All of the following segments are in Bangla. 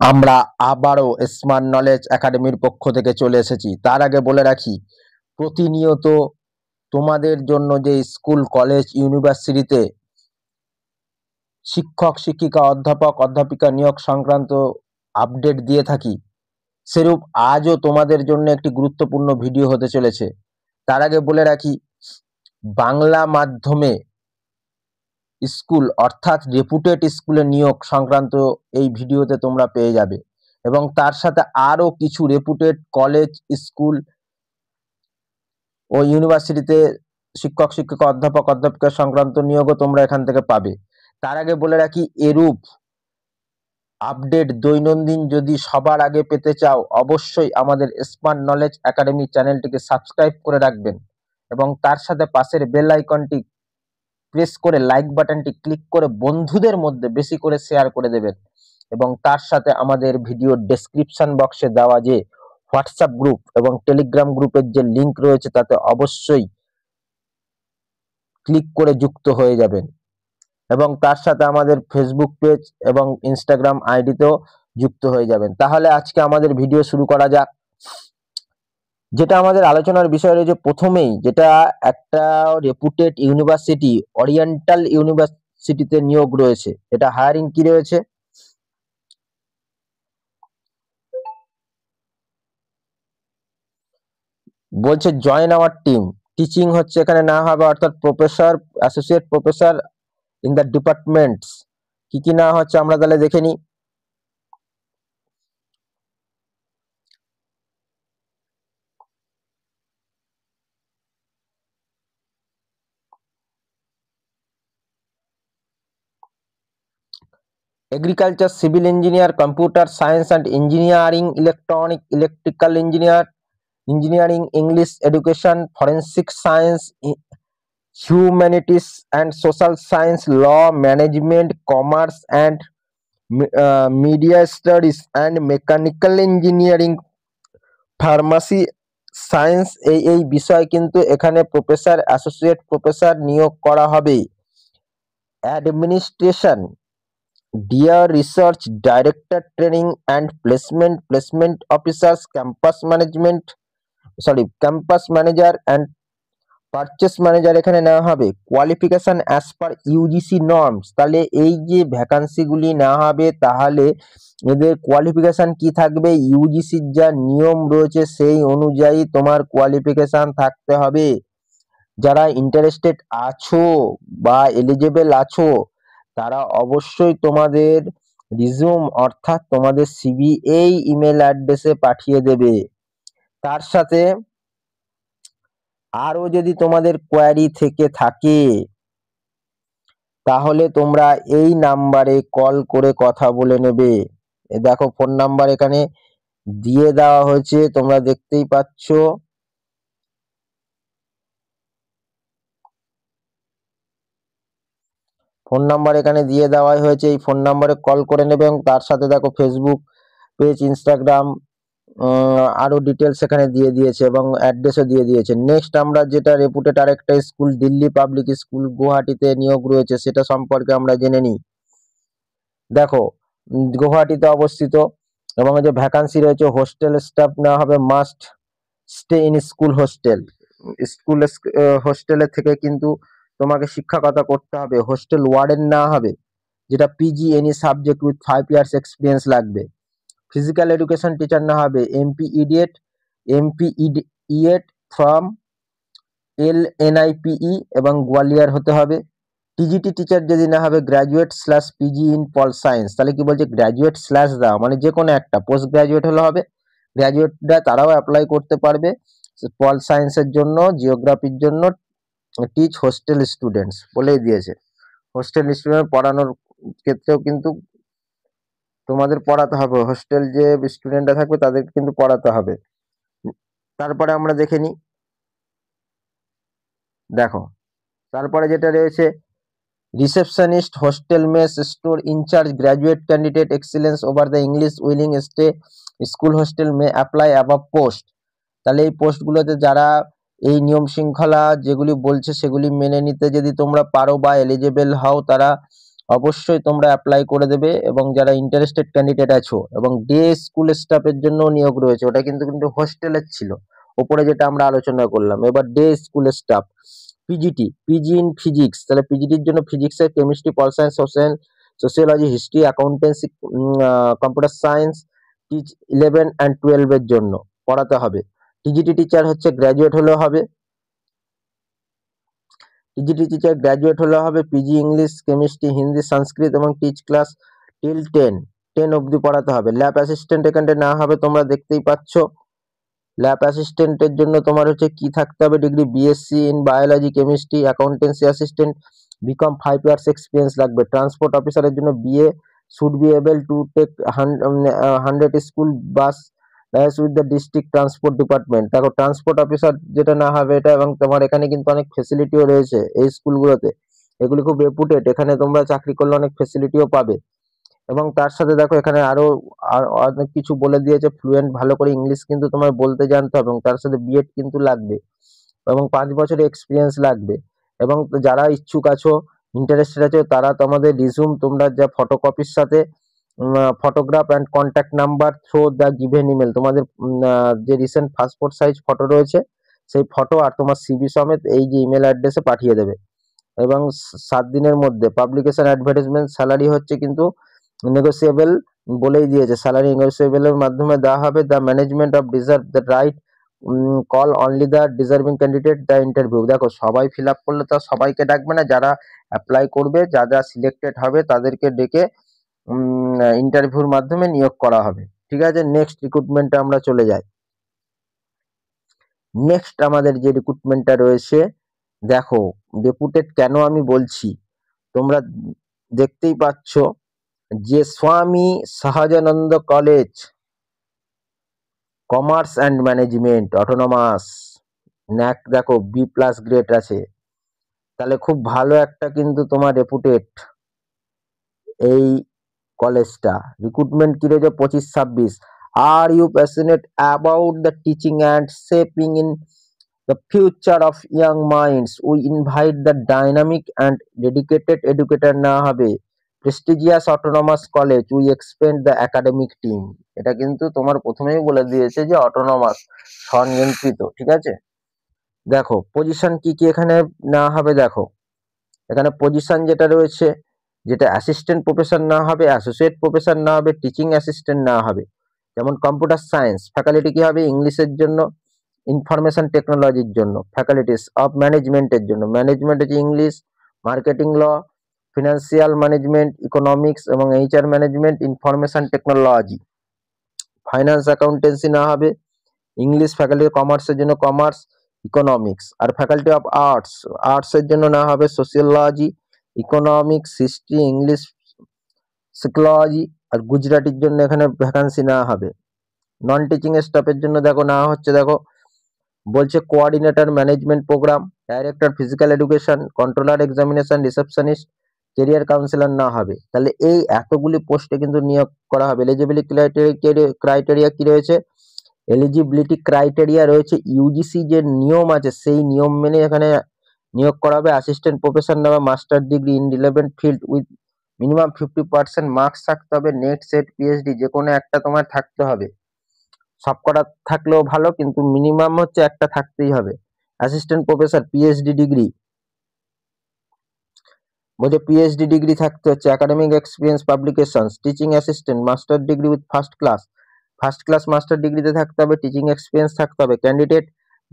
আমরা আবারও স্মার্ট নলেজ একাডেমির পক্ষ থেকে চলে এসেছি। তার আগে বলে রাখি, প্রতিনিয়ত তোমাদের জন্য যে স্কুল, কলেজ, ইউনিভার্সিটিতে শিক্ষক, শিক্ষিকা, অধ্যাপক, অধ্যাপিকা নিয়োগ সংক্রান্ত আপডেট দিয়ে থাকি, সেরূপ আজও তোমাদের জন্য একটি গুরুত্বপূর্ণ ভিডিও হতে চলেছে। তার আগে বলে রাখি, বাংলা মাধ্যমে স্কুল অর্থাৎ রেপুটেড স্কুলে নিয়োগ সংক্রান্ত এই ভিডিওতে তোমরা পেয়ে যাবে, এবং তার সাথে আরও কিছু রেপুটেড কলেজ, স্কুল ও ইউনিভার্সিটিতে শিক্ষক, শিক্ষিকা, অধ্যাপক, অধ্যাপিকা সংক্রান্ত নিয়োগও তোমরা এখান থেকে পাবে। তার আগে বলে রাখি, এরূপ আপডেট দৈনন্দিন যদি সবার আগে পেতে চাও, অবশ্যই আমাদের স্মার্ট নলেজ একাডেমি চ্যানেলটিকে সাবস্ক্রাইব করে রাখবেন এবং তার সাথে পাশের বেল আইকনটি প্রেস করে লাইক বাটনটি ক্লিক করে বন্ধুদের মধ্যে বেশি করে শেয়ার করে দেবেন, এবং তার সাথে আমাদের ভিডিও ডেসক্রিপশন বক্সে দেওয়া যে হোয়াটসঅ্যাপ গ্রুপ এবং টেলিগ্রাম গ্রুপের যে লিংক রয়েছে তাতে অবশ্যই ক্লিক করে যুক্ত হয়ে যাবেন, এবং তার সাথে আমাদের ফেসবুক পেজ এবং ইনস্টাগ্রাম আইডিতেও যুক্ত হয়ে যাবেন। তাহলে আজকে আমাদের ভিডিও শুরু করা যাক। যেটা আমাদের আলোচনার বিষয় রয়েছে প্রথমেই, যেটা একটা রেপুটেড ইউনিভার্সিটি, ওরিয়েন্টাল ইউনিভার্সিটিতে নিয়োগ রয়েছে। এটা হায়ারিং কি রয়েছে, বলছে জয়েন আওয়ার টিম। টিচিং হচ্ছে এখানে না হবে, অর্থাৎ professor, associate professor in the departments. কি কি না হচ্ছে আমরা তাহলে দেখে নিই। Agriculture, civil engineer, computer science and engineering, electronic, electrical engineering, English education, forensic science, humanities and social science, law, management, commerce and media studies and mechanical engineering, pharmacy science, এই বিষয় কিন্তু এখানে প্রফেসর, অ্যাসোসিয়েট প্রফেসর নিয়োগ করা হবে। Administration, dear research director, training and placement officers, campus manager and purchase manager এখানে নেওয়া হবে। Qualification as per UGC norms. তাহলে এই যে ভ্যাকান্সিগুলি নেওয়া হবে, তাহলে এদের কোয়ালিফিকেশন কি থাকবে, ইউজিসির যা নিয়ম রয়েছে সেই অনুযায়ী তোমার কোয়ালিফিকেশন থাকতে হবে। যারা ইন্টারেস্টেড আছো বা এলিজেবল আছো, তারা অবশ্যই তোমাদের রিজিউম অর্থাৎ তোমাদের সিভি এই ইমেল অ্যাড্রেসে পাঠিয়ে দেবে। তার সাথে আরো যদি তোমাদের কোয়ারি থেকে থাকে, তাহলে তোমরা এই নাম্বারে কল করে কথা বলে নেবে। দেখো ফোন নাম্বার এখানে দিয়ে দেওয়া হয়েছে, তোমরা দেখতেই পাচ্ছ। ফোন নাম্বার এখানে দিয়ে দেওয়া হয়েছে, এই ফোন নাম্বারে কল করে নেবে, এবং তার সাথে দেখো ফেসবুক পেজ, ইনস্টাগ্রাম, আরো ডিটেলস এখানে দিয়ে দিয়েছে এবং অ্যাড্রেসও দিয়ে দিয়েছে। নেক্সট আমরা যেটা রেপুটেড আরেকটা স্কুল, দিল্লি পাবলিক স্কুল গুয়াহাটিতে নিয়োগ রয়েছে, সেটা সম্পর্কে আমরা জেনে নিই। দেখো গুয়াহাটিতে অবস্থিত, এবং যে ভ্যাকান্সি রয়েছে, হোস্টেল স্টাফ নেওয়া হবে, must stay in school hostel. School হোস্টেলের থেকে কিন্তু তোমাকে শিক্ষকতা করতে হবে। হোস্টেল ওয়ার্ডেন নেওয়া হবে, যেটা PG any subject with 5 years experience লাগবে। ফিজিক্যাল এডুকেশন টিচার নেওয়া হবে, এমপি ইডিয়েট ফ্রম LNIPE এবং গোয়ালিয়র হতে হবে। টিজিটি টিচার যদি না হবে, graduate slash PG in pol science. তাহলে কি বলছে, গ্র্যাজুয়েট স্ল্যাশ দাও, মানে যে কোনো একটা, পোস্ট গ্র্যাজুয়েট হলে হবে। গ্র্যাজুয়েটরা তারাও অ্যাপ্লাই করতে পারবে পল সায়েন্সের জন্য, জিওগ্রাফির জন্য। টিচ হোস্টেল স্টুডেন্টস বলেই দিয়েছে। হোস্টেল স্টুডেন্ট পড়ানোর ক্ষেত্রেও কিন্তু তোমাদের পড়াতে হবে, হোস্টেল যে স্টুডেন্টরা থাকবে তাদেরকে কিন্তু পড়াতে হবে। তারপরে আমরা দেখে নিই। দেখো তারপরে যেটা রয়েছে, receptionist, hostel mess store incharge, graduate candidate excellence over the English willing stay school hostel may apply above post. তাহলে এই পোস্টগুলোতে যারা এই নিয়ম শৃঙ্খলা যেগুলি বলছে সেগুলি মেনে নিতে যদি তোমরা পারো বা এলিজেবল হও, তারা অবশ্যই তোমরা অ্যাপ্লাই করে দেবে। এবং যারা ইন্টারেস্টেড ক্যান্ডিডেট আছো, এবং ডে স্কুল স্টাফের জন্য নিয়োগ রয়েছে, ওটা কিন্তু কিন্তু হোস্টেলের ছিল ওপরে যেটা আমরা আলোচনা করলাম। এবার day school staff PGT, PG in physics, তাহলে পিজিটির জন্য ফিজিক্সের, chemistry, pol science, sociology, history, accountancy, computer science, teach 11 and 12 এর জন্য পড়াতে হবে। টিজিটি টিচার হচ্ছে গ্র্যাজুয়েট হলেও হবে, টিজিটি টিচার গ্র্যাজুয়েট হলে হবে। পিজি ইংলিশ, কেমিস্ট্রি, হিন্দি, সংস্কৃত এবং টিচ ক্লাস টিল 10 অবধি পড়াতে হবে। ল্যাব অ্যাসিস্ট্যান্ট এখানে না হবে, তোমরা দেখতেই পাচ্ছ। ল্যাব অ্যাসিস্ট্যান্টের জন্য তোমার হচ্ছে কি থাকতে হবে, degree BSc in biology, chemistry, accountancy assistant, BCom 5 years experience লাগবে। ট্রান্সপোর্ট অফিসারের জন্য BA, should be able to take 100 school bus with the district transport department. দেখো ট্রান্সপোর্ট অফিসার যেটা না হবে এটা, এবং তোমার এখানে কিন্তু অনেক ফেসিলিটিও রয়েছে এই স্কুলগুলোতে, এগুলি খুব রেপুটেড, এখানে তোমরা চাকরি করলে অনেক ফেসিলিটিও পাবে। এবং তার সাথে দেখো এখানে আরো অনেক কিছু বলে দিয়েছে, ফ্লুয়েন্ট ভালো করে ইংলিশ কিন্তু তোমার বলতে জানতে হবে, এবং তার সাথে বিএড কিন্তু লাগবে, এবং 5 বছরের এক্সপিরিয়েন্স লাগবে। এবং যারা ইচ্ছুক আছো, ইন্টারেস্টেড আছো, তারা তোমাদের রিজুম তোমরা যা ফটোকপির সাথে photograph and contact number through the given email, তোমাদের যে রিসেন্ট পাসপোর্ট সাইজ ফটো রয়েছে সেই ফটো আর তোমার সিভি সমেত এই যে ইমেল অ্যাড্রেসে পাঠিয়ে দেবে। এবং 7 দিনের মধ্যে পাবলিকেশন, অ্যাডভার্টাইজমেন্ট, স্যালারি হচ্ছে কিন্তু নেগোসিয়েবল বলেই দিয়েছে, স্যালারি নেগোসিয়েবলের মাধ্যমে দেওয়া হবে। The management of deserve the right call only the deserving candidate the interview. দেখো সবাই ফিল আপ করলে তো সবাইকে ডাকবে না, যারা অ্যাপ্লাই করবে, যা সিলেক্টেড হবে তাদেরকে ডেকে ইন্টারভিউর মাধ্যমে নিয়োগ করা হবে। ঠিক আছে, নেক্সট রিক্রুটমেন্টে আমরা চলে যাই। নেক্সট আমাদের যে রিক্রুটমেন্টটা রয়েছে, দেখো রেপুটেড কেন আমি বলছি, তোমরা দেখতেই পাচ্ছ যে Swami Sahajanand college, commerce and management, autonomous, NAAC দেখো B+ গ্রেড আছে, তাহলে খুব ভালো একটা কিন্তু তোমার রেপুটেড এই কলেজটা। রিক্রুটমেন্ট কি রয়েছে 25-26। Are you passionate about the teaching and shaping in the future of young minds, we invite the dynamic and dedicated educator না হবে, prestigious autonomous college, we expand the academic team। এটা কিন্তু তোমার প্রথমেই বলে দিয়েছে যে অটোনমাস, স্বনিয়ন্ত্রিত। ঠিক আছে, দেখো পজিশন কি কি এখানে না হবে, দেখো এখানে পজিশন যেটা রয়েছে, যেটা অ্যাসিস্ট্যান্ট প্রফেসর না হবে, অ্যাসোসিয়েট প্রফেসর না হবে, টিচিং অ্যাসিস্ট্যান্ট না হবে। যেমন কম্পিউটার সায়েন্স ফ্যাকাল্টি কি হবে, ইংলিশের জন্য, ইনফরমেশন টেকনোলজির জন্য, ফ্যাকাল্টিস অফ ম্যানেজমেন্টের জন্য, ম্যানেজমেন্ট হচ্ছে English, marketing law, financial management, economics এবং HR management, information technology. Finance accountancy না হবে, ইংলিশ ফ্যাকাল্টি কমার্সের জন্য কমার্স, ইকোনমিক্স। আর ফ্যাকাল্টি অফ আর্টস, আর্টসের জন্য না হবে sociology, economics, history, English, psychology. আর গুজরাটির জন্য এখানে ভ্যাকান্সি না হবে। নন টিচিং স্টাফের জন্য দেখো না হচ্ছে, দেখো বলছে coordinator management programme, director physical education, controller examination, receptionist, career counsellor না হবে। তাহলে এই এতগুলি পোস্টে কিন্তু নিয়োগ করা হবে। এলিজিবিলিটি ক্রাইটেরিয়া কি রয়েছে, এলিজিবিলিটি ক্রাইটেরিয়া রয়েছে ইউজিসি যে নিয়ম আছে সেই নিয়ম মেনে এখানে নিয়োগ করা হবে। অ্যাসিস্ট্যান্ট প্রফেসর নেওয়া, master degree in relevant filled with minimum 50% marks থাকতে হবে, নেট সেট পিএইচডি যে কোনো একটা তোমার থাকতে হবে, সবকটা থাকলেও ভালো কিন্তু মিনিমাম হচ্ছে একটা থাকতেই হবে। অ্যাসিস্ট্যান্ট প্রফেসর পিএইচডি ডিগ্রি, বলছে পিএইচডি ডিগ্রি থাকতে হচ্ছে, academic experience, publications, teaching assistant, master degree with first class master ডিগ্রিতে থাকতে হবে, টিচিং এক্সপিরিয়েন্স থাকতে হবে। ক্যান্ডিডেট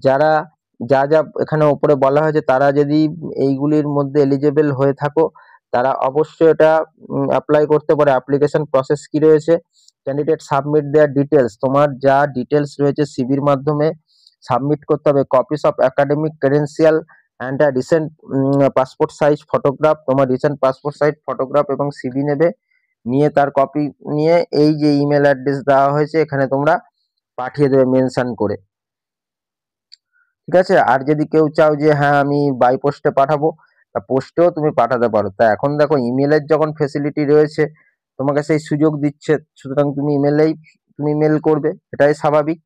যারা যা এখানে উপরে বলা হয়েছে তারা যদি এইগুলির মধ্যে এলিজেবল হয়ে থাকো, তারা অবশ্যই এটা অ্যাপ্লাই করতে পারে। অ্যাপ্লিকেশন প্রসেস কি রয়েছে, ক্যান্ডিডেট সাবমিট দেয়ার ডিটেলস, তোমার যা ডিটেলস রয়েছে সিভির মাধ্যমে সাবমিট করতে হবে। Copies of academic credential and a recent passport size photograph, তোমার রিসেন্ট পাসপোর্ট সাইজ ফটোগ্রাফ এবং সিভি নেবে, নিয়ে তার কপি নিয়ে এই যে ইমেল অ্যাড্রেস দেওয়া হয়েছে এখানে তোমরা পাঠিয়ে দেবে মেনশন করে। ঠিক আছে, আর যদি কেউ চাও যে হ্যাঁ আমি বাই পোস্টে পাঠাবো, তা পোস্টেও তুমি পাঠাতে পারো। তা এখন দেখো ইমেলের যখন ফেসিলিটি রয়েছে তোমাকে সেই সুযোগ দিচ্ছে, সুতরাং তুমি মেল করবে, এটাই স্বাভাবিক।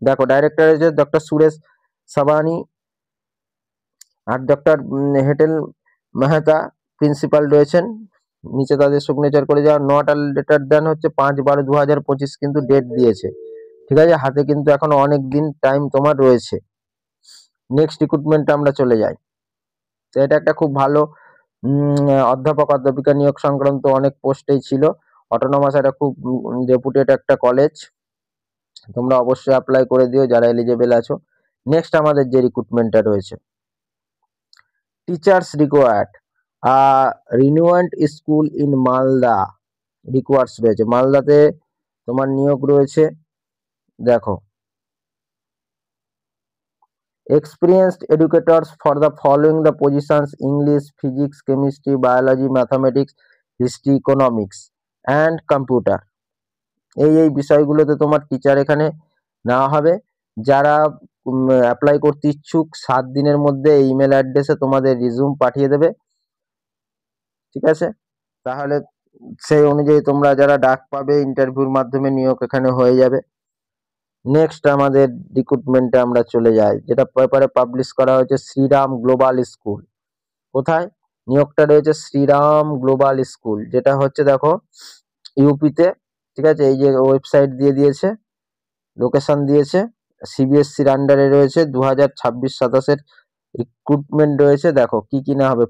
দেখো ডাইরেক্টর হচ্ছে ডক্টর সুরেশ সাবানি আর ডক্টর হেটেল মেহতা, প্রিন্সিপাল রয়েছেন, নিচে তাদের সিগনেচার করে যাওয়া। নট আর লেটার দেন হচ্ছে 5/12/2025 কিন্তু ডেট দিয়েছে, ঠিক আছে। হাতে কিন্তু এখন অনেক দিন টাইম তোমার রয়েছে। নেক্সট রিক্রুটমেন্টে আমরা চলে যাই। তো এটা একটা খুব ভালো অধ্যাপক অধ্যাপিকা নিয়োগ সংক্রান্ত অনেক পোস্টেই ছিল। অটোনমাস একটা খুব রেপুটেড একটা কলেজ, তোমরা অবশ্যই অ্যাপ্লাই করে দিও যারা এলিজেবল আছো। নেক্সট আমাদের যে রিক্রুটমেন্টটা রয়েছে, teachers required renowned school in Malda requires রয়েছে। মালদাতে তোমার নিয়োগ রয়েছে। দেখো, experienced educators for the following the positions: English, physics, chemistry, biology, mathematics, history, economics and computer। এই বিষয়গুলোতে তোমার টিচার এখানে নেওয়া হবে। যারা অ্যাপ্লাই করতে ইচ্ছুক 7 দিনের মধ্যে ইমেল অ্যাড্রেসে তোমাদের রিজিউম পাঠিয়ে দেবে, ঠিক আছে। তাহলে সেই অনুযায়ী তোমরা যারা ডাক পাবে ইন্টারভিউর মাধ্যমে নিয়োগ এখানে হয়ে যাবে। নেক্সট আমাদের রিক্রুটমেন্টে আমরা চলে যাই, যেটা পেপারে পাবলিশ করা হয়েছে, শ্রীরাম গ্লোবাল স্কুল। কোথায় নিয়োগটা রয়েছে? শ্রীরাম গ্লোবাল স্কুল, যেটা হচ্ছে দেখো ইউপিতে, ঠিক আছে। এই যে ওয়েবসাইট দিয়ে দিয়েছে, লোকেশন দিয়েছে, সিবিএসসির আন্ডারে রয়েছে। 2026-27 রিক্রুটমেন্ট রয়েছে। দেখো কি কি না হবে: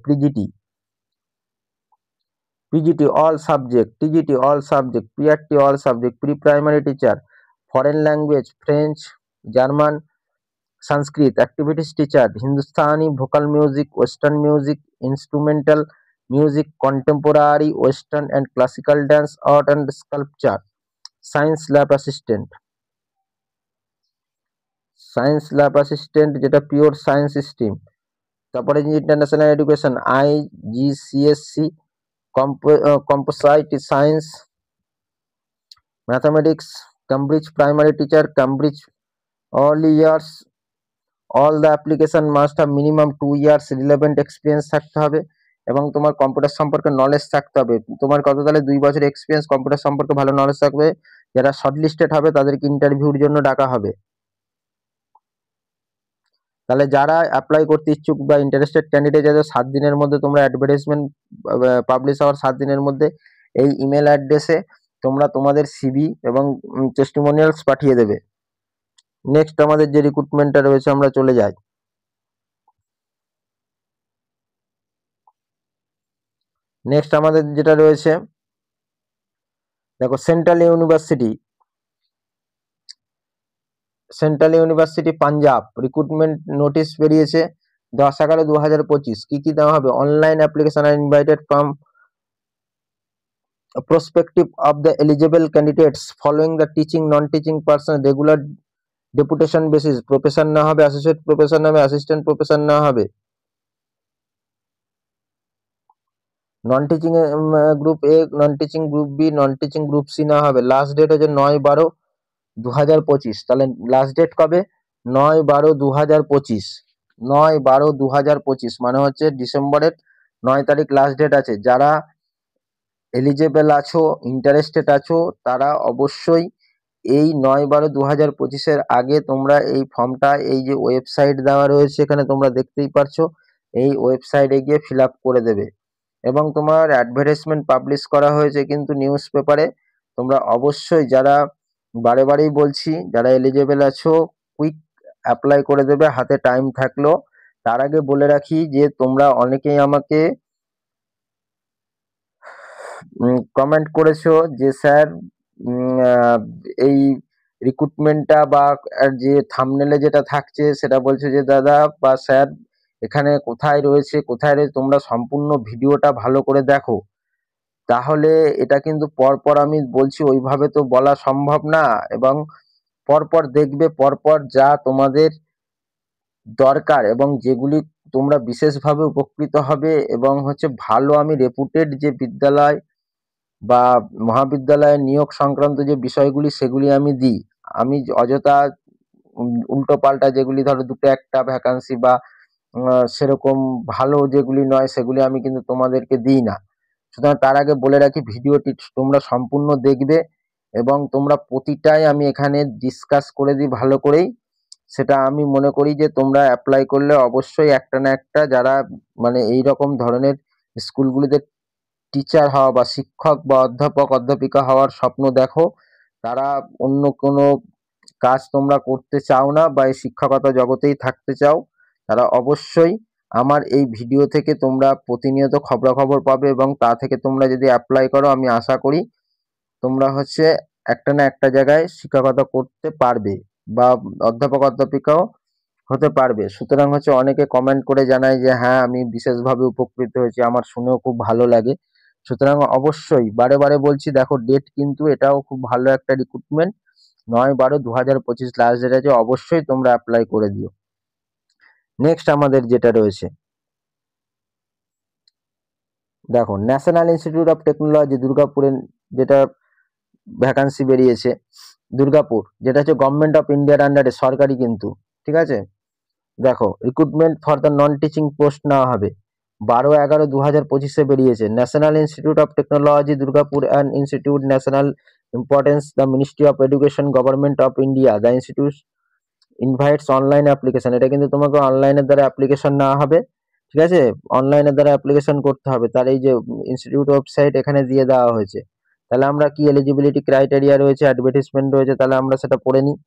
PGT all subject, TGT all subject, PRT all subject, pre primary teacher, foreign language, French, German, Sanskrit, activities teacher, Hindustani vocal music, western music, instrumental music, contemporary western and classical dance, art and sculpture, science lab assistant, যেটা পিওর সায়েন্স স্ট্রিম। তারপরে international education, IGCSE, কম্পোসাইট science, mathematics, Cambridge primary teacher, Cambridge all years, all the application must have minimum 2 years relevant experience থাকতে হবে এবং তোমার কম্পিউটার সম্পর্কে নলেজ থাকতে হবে। তোমার কত তাহলে 2 বছর এক্সপিরিয়েন্স, কম্পিউটার সম্পর্কে ভালো নলেজ থাকবে। যারা শর্টলিস্টেড হবে তাদেরকে ইন্টারভিউর জন্য ডাকা হবে। তাহলে যারা অ্যাপ্লাই করতে ইচ্ছুক বা ইন্টারেস্টেড ক্যান্ডিডেট, যাদের 7 দিনের মধ্যে তোমরা অ্যাডভার্টাইজমেন্ট পাবলিশ হওয়ার 7 দিনের মধ্যে এই ইমেল অ্যাড্রেসে তোমরা তোমাদের সিভি এবং টেস্টিমোনিয়ালস পাঠিয়ে দেবে। নেক্সট আমাদের যে রিক্রুটমেন্টটা রয়েছে আমরা চলে যাই। নেক্সট আমাদের যেটা রয়েছে, দেখো central university Punjab recruitment notice বেরিয়েছে 10/11/2025। কি কি দেওয়া হবে? Online application are invited from prospective of the eligible candidates following the teaching non-teaching person regular deputation basis। Professor না হবে, অ্যাসোসিয়েট প্রফেসর না হবে, অ্যাসিস্ট্যান্ট প্রফেসর না হবে। Non teaching group A, non teaching group B, non teaching group C না হবে। লাস্ট ডেট হচ্ছে 9/12/2025। তাহলে লাস্ট ডেট কবে? 9/12/2025। 9/12/2025 মানে হচ্ছে ডিসেম্বরের 9 তারিখ লাস্ট ডেট আছে। যারা এলিজেবল আছো, ইন্টারেস্টেড আছো, তারা অবশ্যই এই 9/12/2025 আগে তোমরা এই ফর্মটা, এই যে ওয়েবসাইট দেওয়া রয়েছে এখানে তোমরা দেখতেই পারছো, এই ওয়েবসাইটে গিয়ে ফিল আপ করে দেবে। এবং তোমার অ্যাডভার্টাইজমেন্ট পাবলিশ করা হয়েছে কিন্তু নিউজ পেপারে। তোমরা অবশ্যই, যারা বারেবারেই বলছি, যারা এলিজেবল আছো কুইক অ্যাপ্লাই করে দেবে হাতে টাইম থাকলো। তার আগে বলে রাখি যে তোমরা অনেকেই আমাকে কমেন্ট করেছো যে স্যার এই রিক্রুটমেন্টটা বা যে থাম্বনেলে যেটা থাকছে সেটা বলছে যে দাদা বা স্যার এখানে কোথায় রয়েছে তোমরা সম্পূর্ণ ভিডিওটা ভালো করে দেখো। তাহলে এটা কিন্তু পরপর আমি বলছি ওইভাবে তো বলা সম্ভব না, এবং পরপর দেখবে, পরপর যা তোমাদের দরকার এবং যেগুলি তোমরা বিশেষভাবে উপকৃত হবে এবং হচ্ছে ভালো, আমি রেপুটেড যে বিদ্যালয় বা মহাবিদ্যালয়ের নিয়োগ সংক্রান্ত যে বিষয়গুলি সেগুলি আমি দিই। আমি অযথা উল্টো পাল্টা যেগুলি ধরো 2-1টা ভ্যাকান্সি বা সেরকম ভালো যেগুলি নয় সেগুলি আমি কিন্তু তোমাদেরকে দিই না। সুতরাং তার আগে বলে রাখি ভিডিওটি তোমরা সম্পূর্ণ দেখবে এবং তোমরা প্রতিটাই আমি এখানে ডিসকাস করে দিই ভালো করেই। সেটা আমি মনে করি যে তোমরা অ্যাপ্লাই করলে অবশ্যই একটা না একটা, যারা মানে এই রকম ধরনের স্কুলগুলিতে টিচার হওয়া বা শিক্ষক বা অধ্যাপক অধ্যাপিকা হওয়ার স্বপ্ন দেখো, তারা অন্য কোনো কাজ তোমরা করতে চাও না বা এই শিক্ষকতা জগতেই থাকতে চাও, তারা অবশ্যই আমার এই ভিডিও থেকে তোমরা প্রতিনিয়ত খবরাখবর পাবে এবং তা থেকে তোমরা যদি অ্যাপ্লাই করো আমি আশা করি তোমরা একটা না একটা জায়গায় শিক্ষকতা করতে পারবে বা অধ্যাপক অধ্যাপিকাও হতে পারবে। সুতরাং অনেকে কমেন্ট করে জানায় যে হ্যাঁ আমি বিশেষভাবে উপকৃত হয়েছি, আমার শুনেও খুব ভালো লাগে। সুতরাং অবশ্যই বারে বারে বলছি, দেখো ডেট কিন্তু এটাও খুব ভালো একটা রিক্রুটমেন্ট, 9/12/2025 লাস্ট ডেট আছে, অবশ্যই তোমরা অ্যাপ্লাই করে দিও। নেক্সট আমাদের যেটা রয়েছে, দেখো ন্যাশনাল ইনস্টিটিউট অফ টেকনোলজি দুর্গাপুরের যেটা ভ্যাকান্সি বেরিয়েছে, দুর্গাপুর, যেটা গভর্নমেন্ট অফ ইন্ডিয়ার আন্ডারে, সরকারি কিন্তু, ঠিক আছে। দেখো recruitment for the non teaching post নেওয়া হবে, 12/11/2025 বেরিয়েছে। National institute of technology Durgapur and institute national importance, the ministry of education, government of India, the institute invites online application. এটা কিন্তু তোমাকে অনলাইনের দ্বারা অ্যাপ্লিকেশন নেওয়া হবে, ঠিক আছে, অনলাইনের দ্বারা অ্যাপ্লিকেশন করতে হবে। তার এই যে ইনস্টিটিউট ওয়েবসাইট এখানে দিয়ে দেওয়া হয়েছে। তাহলে আমরা কি এলিজিবিলিটি ক্রাইটেরিয়া রয়েছে, অ্যাডভার্টিসমেন্ট রয়েছে, তাহলে আমরা সেটা পড়ে নিই।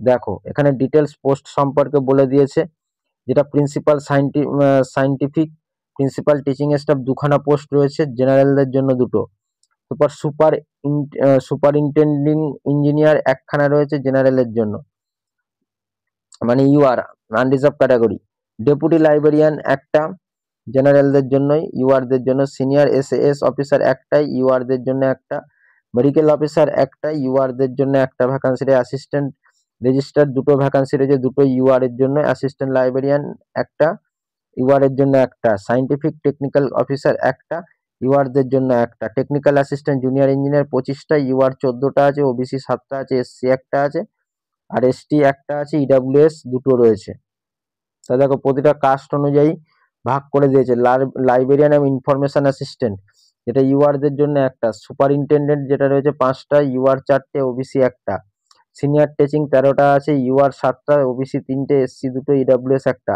দেখো এখানে ডিটেলস পোস্ট সম্পর্কে বলে দিয়েছে, যেটা সাইন্টিফিক প্রিন্সিপাল টিচিং স্টাফ দুখানা পোস্ট রয়েছে, জেনারেলদের জন্য দুটো। তারপর সুপারিনটেন্ডিং ইঞ্জিনিয়ার একখানা রয়েছে জেনারেলের জন্য, মানে UR unreserved category. Deputy librarian একটা, জেনারেলদের জন্যই, ইউআরদের জন্য। সিনিয়র এসএএস অফিসার একটাই, ইউআরদের জন্য একটা। মেডিকেল অফিসার একটা, ইউআরদের জন্য একটা ভ্যাকান্সি। অ্যাসিস্ট্যান্ট রেজিস্ট্রার দুটো ভ্যাকান্সি রয়েছে, দুটো ইউআর এর জন্য। অ্যাসিস্ট্যান্ট লাইব্রেরিয়ান একটা, ইউআর এর জন্য একটা। সাইন্টিফিক টেকনিক্যাল অফিসার একটা, ইউআরদের জন্য একটা। টেকনিক্যাল অ্যাসিস্ট্যান্ট জুনিয়র ইঞ্জিনিয়ার 25টা, ইউআর 14টা আছে, ওবিসি 7টা আছে, এসসি একটা আছে, আর এসটি একটা আছে, ইডাব্লিউএস দুটো রয়েছে। তা দেখো প্রতিটা কাস্ট অনুযায়ী ভাগ করে দিয়েছে। লাইব্রেরিয়ান এবং ইনফরমেশন অ্যাসিস্ট্যান্ট, যেটা ইউআরদের জন্য একটা। সুপারিনটেন্ডেন্ট যেটা রয়েছে 5টা, ইউআর 4টে, ওবিসি একটা। সিনিয়র টিচিং 13টা আছে, ইউআর 7টা, ওবিসি 3টে, এসসি দুটো, ইডাব্লিউএস একটা।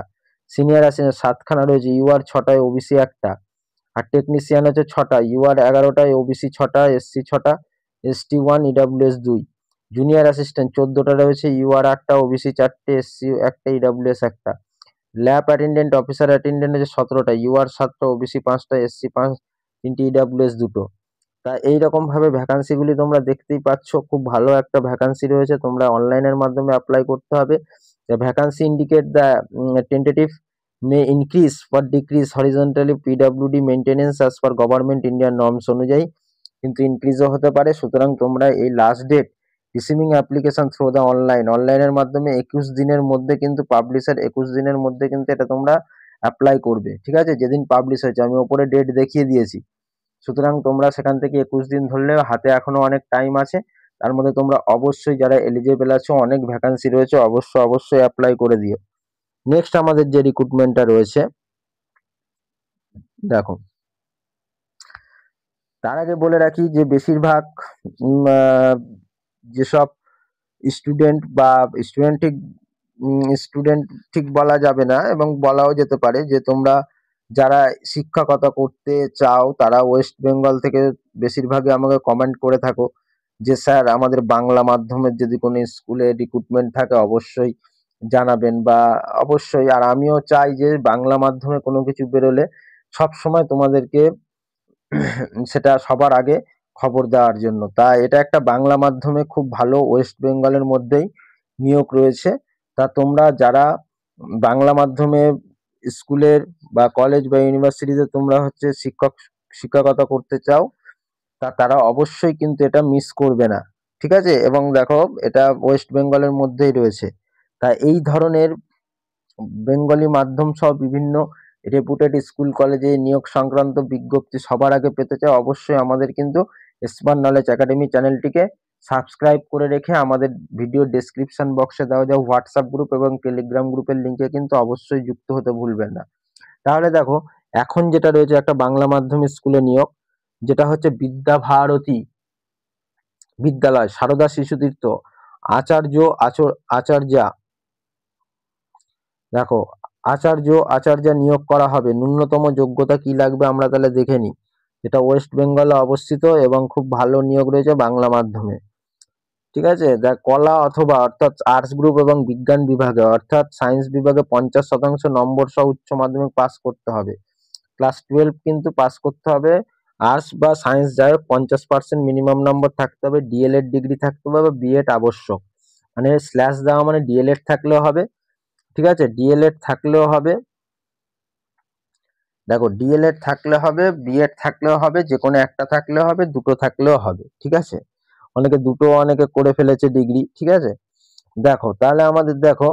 সিনিয়র অ্যাসিস্ট্যান্ট 7খানা রয়েছে, ইউআর 6টায়, ওবিসি একটা। আর টেকনিশিয়ান 6টা, ইউআর 11টায়, ওবিসি 6টা, এসসি 6টা, এসটি 1, ইডাব্লিউএস 2। জুনিয়র অ্যাসিস্ট্যান্ট 14টা রয়েছে, ইউআর 8টা, ওবিসি 4টে, এসসি একটা, ইডাব্লিউএস একটা। ল্যাব অ্যাটেন্ডেন্ট অফিসার অ্যাটেন্ডেন্ট 17টা, ইউআর 7টা, ওবিসি 5টা, এসসি 5, 3টে, ইডাব্লিউএস দুটো। তা এইরকম ভাবে ভ্যাকান্সিগুলি তোমরা দেখতেই পাচ্ছ, খুব ভালো একটা ভ্যাকান্সি রয়েছে, তোমরা অনলাইনের মাধ্যমে অ্যাপ্লাই করতে হবে। The vacancy indicate the tentative may increase or decrease horizontally PWD maintenance as per government Indian norms অনুযায়ী, কিন্তু ইনক্রিজও হতে পারে। সুতরাং তোমরা এই last date receiving application through the অনলাইনের মাধ্যমে 21 দিনের মধ্যে কিন্তু পাবলিশের 21 দিনের মধ্যে কিন্তু এটা তোমরা অ্যাপ্লাই করবে, ঠিক আছে, যেদিন পাবলিশ হয়েছে। আমি ওপরে ডেট দেখিয়ে দিয়েছি। সুতরাং তোমরা সেখান থেকে 21 দিন ধরলেও হাতে এখনো অনেক টাইম আছে। তার মধ্যে তোমরা অবশ্যই যারা এলিজিবল আছো, অনেক ভ্যাকান্সি রয়েছে, অবশ্যই অ্যাপ্লাই করে দিও। নেক্সট আমাদের যে রিক্রুটমেন্টটা রয়েছে, দেখো তার আগে বলে রাখি যে বেশিরভাগ যেসব স্টুডেন্ট বা স্টুডেন্ট ঠিক বলা যাবে না, এবং বলাও যেতে পারে যে তোমরা যারা শিক্ষকতা করতে চাও তারা ওয়েস্ট বেঙ্গল থেকে বেশিরভাগই আমাকে কমেন্ট করে থাকো যে স্যার আমাদের বাংলা মাধ্যমের যদি কোনো স্কুলে রিক্রুটমেন্ট থাকে অবশ্যই জানাবেন, বা অবশ্যই। আর আমিও চাই যে বাংলা মাধ্যমে কোনো কিছু বেরোলে সব সময় তোমাদেরকে সেটা সবার আগে খবর দেওয়ার জন্য। তা এটা একটা বাংলা মাধ্যমে খুব ভালো ওয়েস্ট বেঙ্গলের মধ্যেই নিয়োগ রয়েছে। তা তোমরা যারা বাংলা মাধ্যমে স্কুলের বা কলেজ বা ইউনিভার্সিটিতে তোমরা শিক্ষকতা করতে চাও, তারা অবশ্যই কিন্তু এটা মিস করবে না, ঠিক আছে। এবং দেখো এটা ওয়েস্ট বেঙ্গলের মধ্যেই রয়েছে। তা এই ধরনের বেঙ্গলি মাধ্যম সহ বিভিন্ন রেপুটেড স্কুল কলেজে নিয়োগ সংক্রান্ত বিজ্ঞপ্তি সবার আগে পেতে চাও, অবশ্যই আমাদের কিন্তু স্মার্ট নলেজ একাডেমি চ্যানেলটিকে সাবস্ক্রাইব করে রেখে আমাদের ভিডিও ডেসক্রিপশন বক্সে দেওয়া যায় হোয়াটসঅ্যাপ গ্রুপ এবং টেলিগ্রাম গ্রুপের লিঙ্কে কিন্তু অবশ্যই যুক্ত হতে ভুলবেন না। তাহলে দেখো এখন যেটা রয়েছে একটা বাংলা মাধ্যম স্কুলে নিয়োগ, যেটা হচ্ছে বিদ্যাভারতী বিদ্যালয়, সারদা শিশুতীর্থ, আচার্যা, দেখো আচার্য নিয়োগ করা হবে। ন্যূনতম যোগ্যতা কি লাগবে আমরা তাহলে দেখে নিই। এটা ওয়েস্ট বেঙ্গলে অবস্থিত এবং খুব ভালো নিয়োগ রয়েছে বাংলা মাধ্যমে। ঠিক আছে, দেখ কলা অথবা অর্থাৎ আর্টস গ্রুপ এবং বিজ্ঞান বিভাগে অর্থাৎ সায়েন্স বিভাগে 50% নম্বর সহ উচ্চ মাধ্যমিক পাস করতে হবে। ক্লাস 12 কিন্তু পাস করতে হবে। আর্টস বা সায়েন্স যাই হোক 50% মিনিমাম নম্বর থাকতে হবে। ডিএলএড ডিগ্রি থাকতে হবে বা বিএড আবশ্যক। মানে স্ল্যাশ দেওয়া মানে ডিএলএড থাকলেও হবে। ঠিক আছে, ডিএলএড থাকলেও হবে। দেখো ডিএলএড থাকলে হবে, বিএড থাকলেও হবে, যে কোনো একটা থাকলেও হবে, দুটো থাকলেও হবে। ঠিক আছে, অনেকে দুটো অনেকে করে ফেলেছে ডিগ্রি। ঠিক আছে, দেখো তাহলে আমাদের দেখো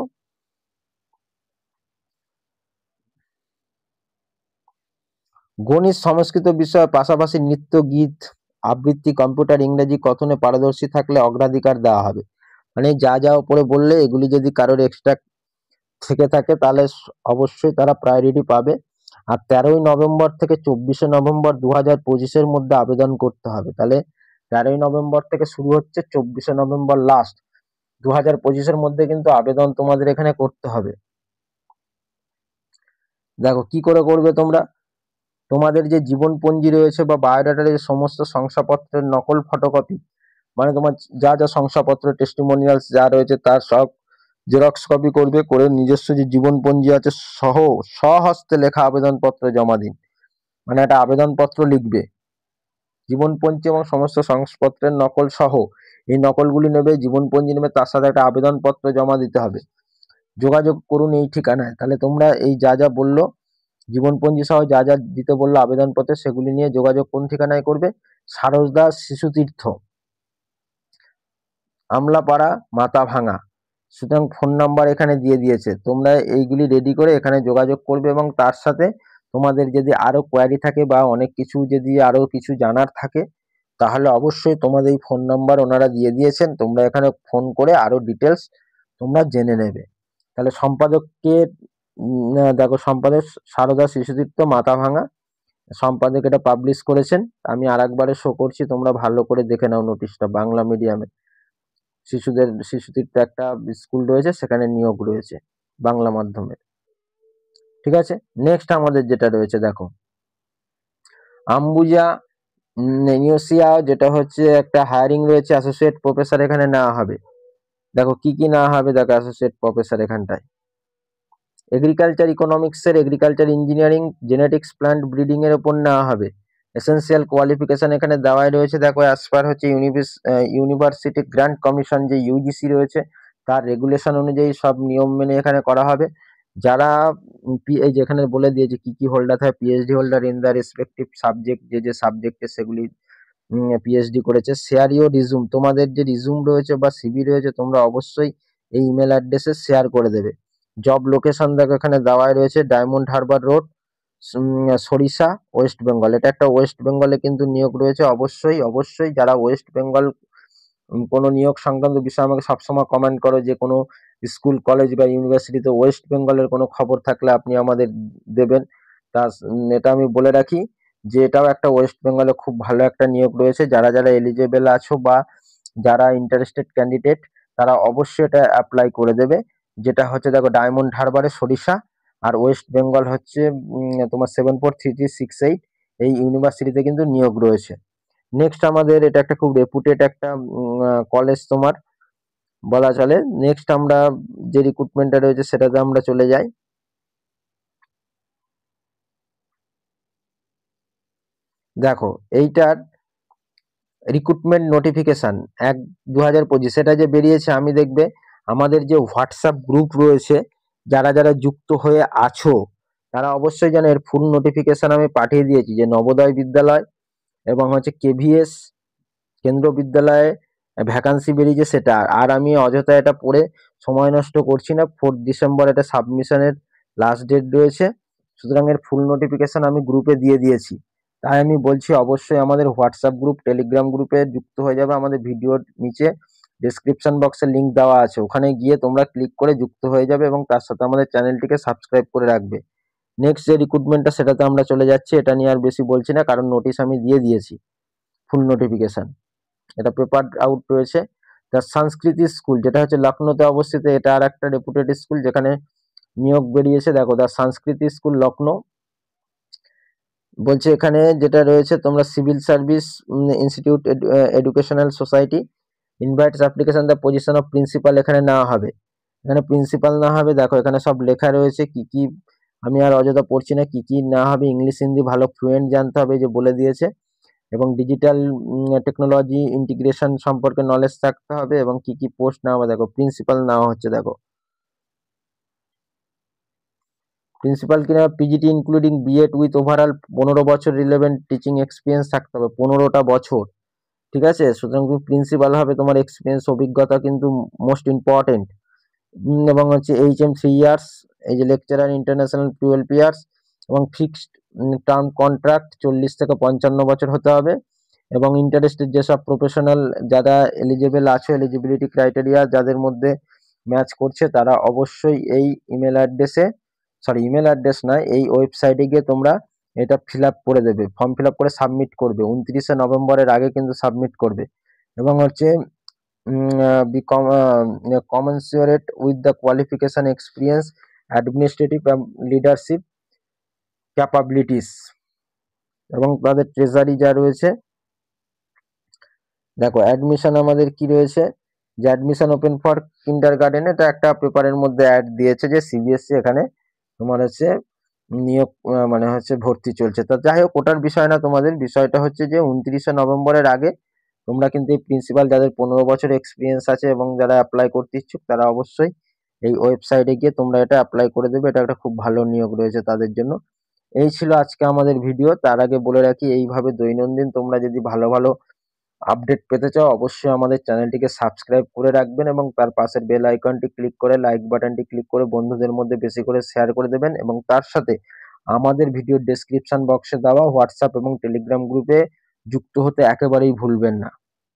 গণিত সংস্কৃত বিষয়ের পাশাপাশি নৃত্য, গীত, আবৃত্তি, কম্পিউটার, ইংরেজি কথনে পারদর্শী থাকলে অগ্রাধিকার দেওয়া হবে। মানে যা যা উপরে বললে এগুলি যদি কারোর এক্সট্রা থেকে থাকে তাহলে অবশ্যই তারা প্রায়োরিটি পাবে। আর 13ই নভেম্বর থেকে 24শে নভেম্বর 2025-এর মধ্যে আবেদন করতে হবে। তাহলে 13ই নভেম্বর থেকে শুরু হচ্ছে, 24শে নভেম্বর লাস্ট। 2025-এর মধ্যে কিন্তু আবেদন তোমাদের এখানে করতে হবে। দেখো কি করে করবে তোমরা, তোমাদের যে জীবনপঞ্জি রয়েছে বা বায়োডাটার যে সমস্ত শংসাপত্রের নকল ফটোকপি, মানে তোমার যা যা শংসাপত্র টেস্টিমোনিয়ালস যা রয়েছে তার সব জেরক্স কপি করবে, করে নিজস্ব যে জীবনপঞ্জি আছে সহ স্বহস্তে লেখা আবেদনপত্র জমা দিন। মানে একটা আবেদনপত্র লিখবে জীবনপঞ্জি এবং সমস্ত শংসাপত্রের নকল সহ। এই নকলগুলি নেবে, জীবনপঞ্জি নেবে, তার সাথে একটা আবেদনপত্র জমা দিতে হবে। যোগাযোগ করুন এই ঠিকানায়। তাহলে তোমরা এই যা যা বললো, জীবনপঞ্জি সহ যা যা দিতে বললো আবেদনপত্রে, সেগুলি নিয়ে যোগাযোগ কোন ঠিকানায় করবে? সারসদা শিশুতীর্থ, আমলাপাড়া, মাথাভাঙা। সুতরাং ফোন নাম্বার এখানে দিয়ে দিয়েছে, তোমরা এইগুলি রেডি করে এখানে যোগাযোগ করবে। এবং তার সাথে তোমাদের যদি আরো কোয়ারি থাকে বা অনেক কিছু যদি আরো কিছু জানার থাকে, তাহলে অবশ্যই তোমাদের এই ফোন নাম্বার ওনারা দিয়ে দিয়েছেন, তোমরা এখানে ফোন করে আরো ডিটেলস তোমরা জেনে নেবে। তাহলে সম্পাদককে দেখো, সম্পাদক সারদা শিশুতীর্থ, মাথাভাঙা। সম্পাদক এটা পাবলিশ করেছেন। আমি আরেকবারে শো করছি, তোমরা ভালো করে দেখে নাও নোটিশটা। বাংলা মিডিয়ামে শিশুতীর্থ একটা স্কুল রয়েছে, সেখানে নিয়োগ রয়েছে বাংলা মাধ্যমের। ঠিক আছে, নেক্সট আমাদের যেটা রয়েছে দেখো, আম্বুজা নেনিওসিয়া, যেটা হচ্ছে একটা হায়ারিং রয়েছে, অ্যাসোসিয়েট প্রফেসর এখানে নেওয়া হবে। দেখো কি কি নেওয়া হবে, দেখো অ্যাসোসিয়েট প্রফেসর এখানটায় এগ্রিকালচার ইকোনমিক্সের, agriculture engineering, genetics, plant breeding এর উপর নেওয়া হবে। এসেন্সিয়াল কোয়ালিফিকেশন এখানে দেওয়াই রয়েছে। দেখো অ্যাজ পার হচ্ছে ইউনিভার্সিটি গ্র্যান্ট কমিশন যে ইউজিসি রয়েছে, তার রেগুলেশন অনুযায়ী সব নিয়ম মেনে এখানে করা হবে। যারা এই যেখানে বলে দিয়েছে কি কি হোল্ডার থাকে, PhD holder in the respective subject, যে যে সাবজেক্টে সেগুলি পিএইচডি করেছে। শেয়ার ইউর রিজুম, তোমাদের যে রিজুম রয়েছে বা সিভি রয়েছে তোমরা অবশ্যই এই ইমেল অ্যাড্রেসে শেয়ার করে দেবে। জব লোকেশন দেখো এখানে দেওয়াই রয়েছে, ডায়মন্ড হারবার রোড, সরিষা, ওয়েস্ট বেঙ্গল। এটা একটা ওয়েস্ট বেঙ্গলে কিন্তু নিয়োগ রয়েছে। অবশ্যই অবশ্যই যারা ওয়েস্ট বেঙ্গল কোনো নিয়োগ সংক্রান্ত বিষয়ে আমাকে সবসময় কমেন্ট করো, যে কোনো স্কুল, কলেজ বা ইউনিভার্সিটিতে ওয়েস্ট বেঙ্গলের কোনো খবর থাকলে আপনি আমাদের দেবেন। তা এটা আমি বলে রাখি যে এটাও একটা ওয়েস্ট বেঙ্গলে খুব ভালো একটা নিয়োগ রয়েছে। যারা যারা এলিজেবল আছো বা যারা ইন্টারেস্টেড ক্যান্ডিডেট, তারা অবশ্যই এটা অ্যাপ্লাই করে দেবে। যেটা হচ্ছে দেখো ডায়মন্ড হারবারে সরিষা, আর ওয়েস্ট বেঙ্গল হচ্ছে তোমার 743368, এই ইউনিভার্সিটিতে কিন্তু নিয়োগ রয়েছে। নেক্সট আমাদের এটা একটা খুব রেপুটেড একটা কলেজ তোমার বলা চলে। নেক্সট আমরা যে রিক্রুটমেন্টটা রয়েছে সেটাতে আমরা চলে যাই। দেখো এইটার রিক্রুটমেন্ট নোটিফিকেশন 1/2025 সেটা যে বেরিয়েছে, আমি দেখবে আমাদের যে হোয়াটসঅ্যাপ গ্রুপ রয়েছে, যারা যারা যুক্ত হয়ে আছো তারা অবশ্যই জানে এর ফুল নোটিফিকেশন আমি পাঠিয়ে দিয়েছি, যে নবোদয় বিদ্যালয় এবং হচ্ছে কেভিএস কেন্দ্র বিদ্যালয়ে ভ্যাকান্সি বেরিয়েছে সেটা। আর আমি অযথা এটা পড়ে সময় নষ্ট করছি না। 4 ডিসেম্বর এটা সাবমিশনের লাস্ট ডেট রয়েছে। সুতরাং এর ফুল নোটিফিকেশন আমি গ্রুপে দিয়ে দিয়েছি। তাই আমি বলছি অবশ্যই আমাদের হোয়াটসঅ্যাপ গ্রুপ, টেলিগ্রাম গ্রুপে যুক্ত হয়ে যাবে। আমাদের ভিডিওর নিচে ডেসক্রিপশন বক্সে লিঙ্ক দেওয়া আছে, ওখানে গিয়ে তোমরা ক্লিক করে যুক্ত হয়ে যাবে এবং তার সাথে আমাদের চ্যানেলটিকে সাবস্ক্রাইব করে রাখবে। নেক্সট যে রিক্রুটমেন্টটা সেটাতে আমরা চলে যাচ্ছি, এটা নিয়ে আর বেশি বলছি না, কারণ নোটিশ আমি দিয়ে দিয়েছি ফুল নোটিফিকেশন। এটা পেপার আউট রয়েছে। দ্য সংস্কৃতি স্কুল, যেটা হচ্ছে লখনৌতে অবস্থিত, এটা আর একটা রেপুটেড স্কুল, যেখানে নিয়োগ বেরিয়েছে। দেখো, দ্য সংস্কৃতি স্কুল লখনৌ বলছে এখানে যেটা রয়েছে, তোমরা civil service institute educational society invites application the position of principal এখানে নেওয়া হবে। এখানে প্রিন্সিপাল না হবে, দেখো এখানে সব লেখা রয়েছে কি কি, আমি আর অযথা পড়ছি না, কি কি না হবে। ইংলিশ হিন্দি ভালো ফ্লুয়েন্ট জানতে হবে, যে বলে দিয়েছে। এবং ডিজিটাল টেকনোলজি ইন্টিগ্রেশন সম্পর্কে নলেজ থাকতে হবে। এবং কি কি পোস্ট নেওয়া হবে, দেখো প্রিন্সিপাল নেওয়া হচ্ছে। দেখো প্রিন্সিপাল কিনা PGT including BEd with overall 15 বছর রিলেভেন্ট টিচিং এক্সপিরিয়েন্স থাকতে হবে, 15টা বছর। ঠিক আছে, সুতরাং তুমি প্রিন্সিপাল হবে, তোমার এক্সপিরিয়েন্স অভিজ্ঞতা কিন্তু মোস্ট ইম্পর্টেন্ট। এবং হচ্ছে HM 3 ইয়ার্স, এই যে লেকচারার ইন্টারন্যাশনাল 12 ইয়ার্স, এবং ফিক্সড টার্ম কন্ট্রাক্ট 40 থেকে 55 বছর হতে হবে। এবং ইন্টারেস্টেড যেসব প্রফেশনাল যারা এলিজিবল আছে, এলিজিবিলিটি ক্রাইটেরিয়া যাদের মধ্যে ম্যাচ করছে, তারা অবশ্যই এই ইমেল অ্যাড্রেসে, ইমেল অ্যাড্রেস নয়, এই ওয়েবসাইটে গিয়ে তোমরা এটা ফিল আপ করে দেবে, ফর্ম ফিল আপ করে সাবমিট করবে। 29শে নভেম্বরের আগে কিন্তু সাবমিট করবে। এবং হচ্ছে be commensurate with the qualification, experience, administrative and leadership capabilities। এবং তাদের ট্রেজারি যা রয়েছে, দেখো অ্যাডমিশন আমাদের কি রয়েছে, যে অ্যাডমিশন ওপেন ফর কিন্ডারগার্টেন, এটা একটা পেপারের মধ্যে অ্যাড দিয়েছে যে সিবিএসসি এখানে তোমার হচ্ছে নিয়োগ মানে হচ্ছে ভর্তি চলছে। তো যাই হোক, ওটার বিষয় না, তোমাদের বিষয়টা হচ্ছে যে 29শে নভেম্বরের আগে তোমরা কিন্তু এই প্রিন্সিপাল যাদের 15 বছর এক্সপিরিয়েন্স আছে এবং যারা অ্যাপ্লাই করতে ইচ্ছুক, তারা অবশ্যই এই ওয়েবসাইটে গিয়ে তোমরা এটা অ্যাপ্লাই করে দেবে। এটা একটা খুব ভালো নিয়োগ রয়েছে তাদের জন্য। এই ছিল আজকে আমাদের ভিডিও। তার আগে বলে রাখি, এইভাবে দৈনন্দিন তোমরা যদি ভালো ভালো আপডেট পেতে চাও, অবশ্যই আমাদের চ্যানেলটিকে সাবস্ক্রাইব করে রাখবেন এবং তার পাশের বেল আইকনটি ক্লিক করে, লাইক বাটনটি ক্লিক করে বন্ধুদের মধ্যে বেশি করে শেয়ার করে দেবেন। এবং তার সাথে আমাদের ভিডিওর ডেসক্রিপশন বক্সে দেওয়া হোয়াটসঅ্যাপ এবং টেলিগ্রাম গ্রুপে যুক্ত হতে একেবারেই ভুলবেন না।